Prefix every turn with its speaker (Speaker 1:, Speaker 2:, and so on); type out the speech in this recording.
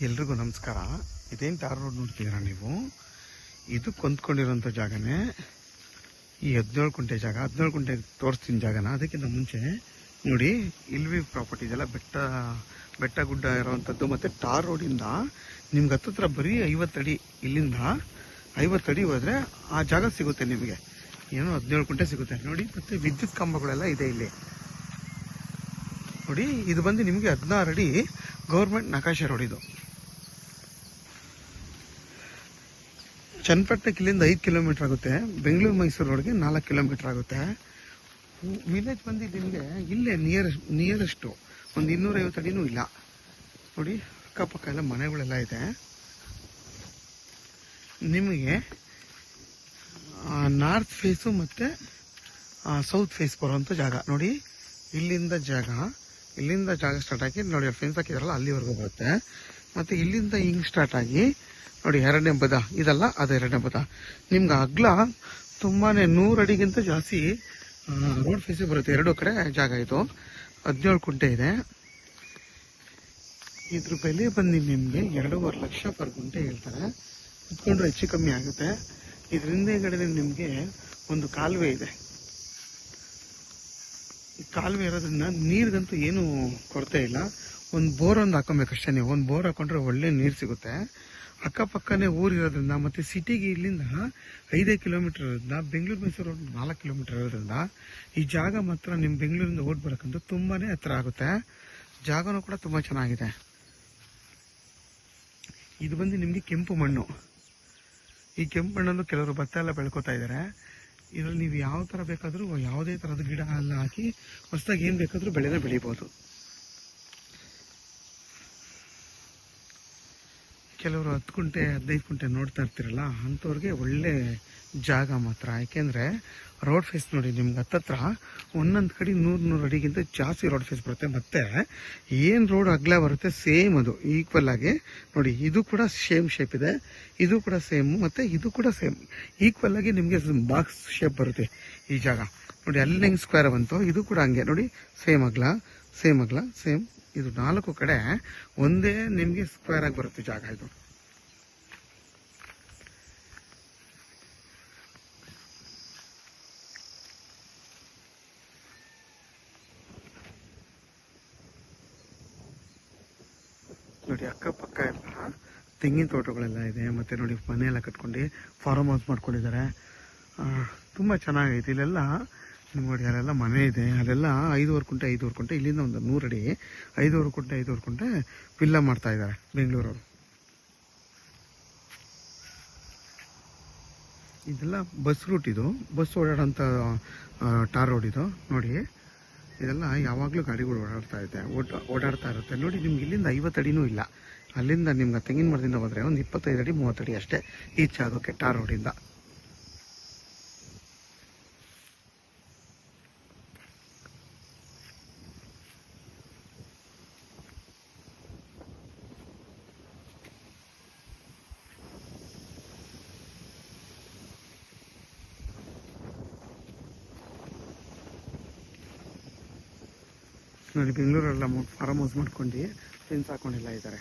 Speaker 1: ಎಲ್ರಿಗೂ ನಮಸ್ಕಾರ. ಇದೇನು ಟಾರ್ ರೋಡ್ ನೋಡ್ತಿದ್ದೀರಾ ನೀವು? ಇದು ಕೊಂದ್ಕೊಂಡಿರೋಂಥ ಜಾಗನೇ. ಈ 17 ಕುಂಟೆ ಜಾಗ, 17 ಕುಂಟೆ ತೋರಿಸ್ತೀನಿ ಜಾಗನ. ಅದಕ್ಕಿಂತ ಮುಂಚೆ ನೋಡಿ, ಇಲ್ವಿ ಪ್ರಾಪರ್ಟಿ ಇದೆಲ್ಲ ಬೆಟ್ಟ ಗುಡ್ಡ ಇರೋವಂಥದ್ದು. ಮತ್ತು ಟಾರ್ ರೋಡಿಂದ ನಿಮ್ಗೆ ಹತ್ತತ್ರ ಬರೀ 50 ಅಡಿ, ಇಲ್ಲಿಂದ 50 ಅಡಿ ಹೋದರೆ ಆ ಜಾಗ ಸಿಗುತ್ತೆ ನಿಮಗೆ. ಏನೋ 17 ಕುಂಟೆ ಸಿಗುತ್ತೆ ನೋಡಿ. ಮತ್ತು ವಿದ್ಯುತ್ ಕಂಬಗಳೆಲ್ಲ ಇದೆ ಇಲ್ಲಿ ನೋಡಿ. ಇದು ಬಂದು ನಿಮಗೆ 16 ಅಡಿ ಗೌರ್ಮೆಂಟ್ ನಕಾಶೆ ರೋಡ್. ಇದು ಚನ್ನಪಟ್ಟಣಕ್ಕೆ ಇಲ್ಲಿಂದ 5 ಕಿಲೋಮೀಟರ್ ಆಗುತ್ತೆ. ಬೆಂಗಳೂರು ಮೈಸೂರು ರೋಡ್ಗೆ 4 ಕಿಲೋಮೀಟರ್ ಆಗುತ್ತೆ. ವಿಲೇಜ್ ಬಂದು ನಿಮಗೆ ಇಲ್ಲೇ ನಿಯರೆಸ್ಟು ಒಂದು 250 ಅಡಿನೂ ಇಲ್ಲ ನೋಡಿ. ಅಕ್ಕಪಕ್ಕ ಎಲ್ಲ ಮನೆಗಳೆಲ್ಲ ಇದೆ. ನಿಮಗೆ ನಾರ್ತ್ ಫೇಸು ಮತ್ತು ಸೌತ್ ಫೇಸ್ ಬರುವಂಥ ಜಾಗ ನೋಡಿ. ಇಲ್ಲಿಂದ ಜಾಗ ಸ್ಟಾರ್ಟ್ ಆಗಿ ನೋಡಿ, ಫೆನ್ಸ್ ಹಾಕಿದಾರಲ್ಲ ಅಲ್ಲಿವರೆಗೂ ಬರುತ್ತೆ. ಮತ್ತು ಇಲ್ಲಿಂದ ಹಿಂಗೆ ಸ್ಟಾರ್ಟ್ ಆಗಿ ನೋಡಿ, 2ನೇ ಬದ ಇದಲ್ಲ, ಅದು 2ನೇ ಬದ. ನಿಮ್ಗೆ ಅಗ್ಲ ತುಂಬಾ 100 ಅಡಿಗಿಂತ ಜಾಸ್ತಿ ರೋಡ್ ಫೇಸಿಗೆ ಬರುತ್ತೆ. 2 ಕಡೆ ಜಾಗ. ಇದು 17 ಕುಂಟೆ ಇದೆ. ಇದ್ರ ಬೆಲೆ ಬಂದು ನಿಮಗೆ 2.5 ಲಕ್ಷ ಪರ್ ಗುಂಟೆ ಹೇಳ್ತಾರೆ. ಕುತ್ಕೊಂಡ್ರೆ ಹೆಚ್ಚು ಕಮ್ಮಿ ಆಗುತ್ತೆ. ಇದರಿಂದ ಹಿಂಗಡೆ ನಿಮಗೆ ಒಂದು ಕಾಲುವೆ ಇದೆ. ಈ ಕಾಲುವೆ ಇರೋದ್ರಿಂದ ನೀರಿಗಂತೂ ಏನು ಕೊರತೆ ಇಲ್ಲ. ಒಂದು ಬೋರ್ ಹಾಕೊಬೇಕಷ್ಟೇ. ನೀವು ಒಂದು ಬೋರ್ ಹಾಕೊಂಡ್ರೆ ಒಳ್ಳೆ ನೀರು ಸಿಗುತ್ತೆ. ಅಕ್ಕಪಕ್ಕನೇ ಊರಿರೋದ್ರಿಂದ, ಮತ್ತು ಸಿಟಿಗೆ ಇಲ್ಲಿಂದ 5 ಕಿಲೋಮೀಟರ್ ಇರೋದ್ರಿಂದ, ಬೆಂಗಳೂರು ಮೈಸೂರು 4 ಕಿಲೋಮೀಟರ್ ಇರೋದ್ರಿಂದ ಈ ಜಾಗ ಮಾತ್ರ ನಿಮ್ಮ ಬೆಂಗಳೂರಿಂದ ಓಡ್ ಬರೋಕ್ಕಂತೂ ತುಂಬಾ ಹತ್ರ ಆಗುತ್ತೆ. ಜಾಗನೂ ಕೂಡ ತುಂಬ ಚೆನ್ನಾಗಿದೆ. ಇದು ಬಂದು ನಿಮಗೆ ಕೆಂಪು ಮಣ್ಣು. ಈ ಕೆಂಪು ಮಣ್ಣಲ್ಲೂ ಕೆಲವರು ಭತ್ತ ಎಲ್ಲ ಬೆಳ್ಕೊತಾ ಇದ್ದಾರೆ. ಇದರಲ್ಲಿ ನೀವು ಯಾವ ಥರ ಬೇಕಾದರೂ ಯಾವುದೇ ಥರದ ಗಿಡ ಎಲ್ಲ ಹಾಕಿ ಹೊಸದಾಗಿ ಏನು ಬೇಕಾದರೂ ಬೆಳಿಬೋದು. ಕೆಲವರು 10 ಕುಂಟೆ 15 ಕುಂಟೆ ನೋಡ್ತಾ ಇರ್ತೀರಲ್ಲ, ಅಂಥವ್ರಿಗೆ ಒಳ್ಳೆ ಜಾಗ ಮಾತ್ರ. ಯಾಕೆಂದರೆ ರೋಡ್ ಫೇಸ್ ನೋಡಿ, ನಿಮ್ಗೆ ಹತ್ತತ್ರ ಒಂದೊಂದು ಕಡೆ 100 ಅಡಿಗಿಂತ ಜಾಸ್ತಿ ರೋಡ್ ಫೇಸ್ ಬರುತ್ತೆ. ಮತ್ತು ಏನು ರೋಡ್ ಅಗಲ ಬರುತ್ತೆ ಸೇಮ್ ಅದು ಈಕ್ವಲ್ ಆಗಿ ನೋಡಿ. ಇದು ಕೂಡ ಸೇಮ್ ಶೇಪ್ ಇದೆ, ಇದು ಕೂಡ ಸೇಮ್, ಮತ್ತು ಇದು ಕೂಡ ಸೇಮ್ ಈಕ್ವಲ್ ಆಗಿ ನಿಮಗೆ ಬಾಕ್ಸ್ ಶೇಪ್ ಬರುತ್ತೆ ಈ ಜಾಗ ನೋಡಿ. ಅಲ್ಲಿ ಹೆಂಗೆ ಸ್ಕ್ವೇರ್ ಬಂತು, ಇದು ಕೂಡ ಹಂಗೆ ನೋಡಿ. ಸೇಮ್ ಅಗಲ ಸೇಮ್. ಇದು 4 ಕಡೆ ಒಂದೇ ನಿಮಗೆ ಸ್ಕ್ವೇರ್ ಆಗಿ ಬರುತ್ತೆ ಜಾಗ. ಇದು ನೋಡಿ, ಅಕ್ಕಪಕ್ಕ ಎಲ್ಲ ತೆಂಗಿನ ತೋಟಗಳೆಲ್ಲ ಇದೆ. ಮತ್ತು ನೋಡಿ, ಮನೆ ಎಲ್ಲ ಕಟ್ಕೊಂಡು ಫಾರ್ಮ್ ಹೌಸ್ ಮಾಡ್ಕೊಂಡಿದ್ದಾರೆ. ತುಂಬ ಚೆನ್ನಾಗೈತೆ. ಇಲ್ಲೆಲ್ಲ ನೋಡಿ, ಅಲ್ಲೆಲ್ಲ ಮನೆ ಇದೆ. ಅಲ್ಲೆಲ್ಲ 5.25 ಕುಂಟೆ ಇಲ್ಲಿಂದ ಒಂದು 100 ಅಡಿ 5.25 ಕುಂಟೆ ವಿಲ್ಲ ಮಾಡ್ತಾ ಇದ್ದಾರೆ ಬೆಂಗಳೂರವರು. ಇದೆಲ್ಲ ಬಸ್ ರೂಟ್. ಇದು ಬಸ್ ಓಡಾಡೋಂಥ ಟಾರ್ ರೋಡ್ ಇದು ನೋಡಿ. ಇದೆಲ್ಲ ಯಾವಾಗಲೂ ಗಾಡಿಗಳು ಓಡಾಡ್ತಾ ಇರುತ್ತೆ ನೋಡಿ. ನಿಮ್ಗೆ ಇಲ್ಲಿಂದ 50 ಅಡಿನೂ ಇಲ್ಲ. ಅಲ್ಲಿಂದ ನಿಮ್ಗೆ ತೆಂಗಿನ ಮರದಿಂದ ಹೋದರೆ ಒಂದು 25 ಅಡಿ 30 ಅಡಿ ಅಷ್ಟೇ ಈಚೆ ಆಗೋಕ್ಕೆ ಟಾರ್ ರೋಡಿಂದ. ನೋಡಿ, ಬೆಂಗಳೂರೆಲ್ಲ ಫಾರ್ಮ್ ಹೌಸ್ ಮಾಡ್ಕೊಂಡು ಫೆನ್ಸ್ ಹಾಕೊಂಡಿಲ್ಲ ಇದ್ದಾರೆ.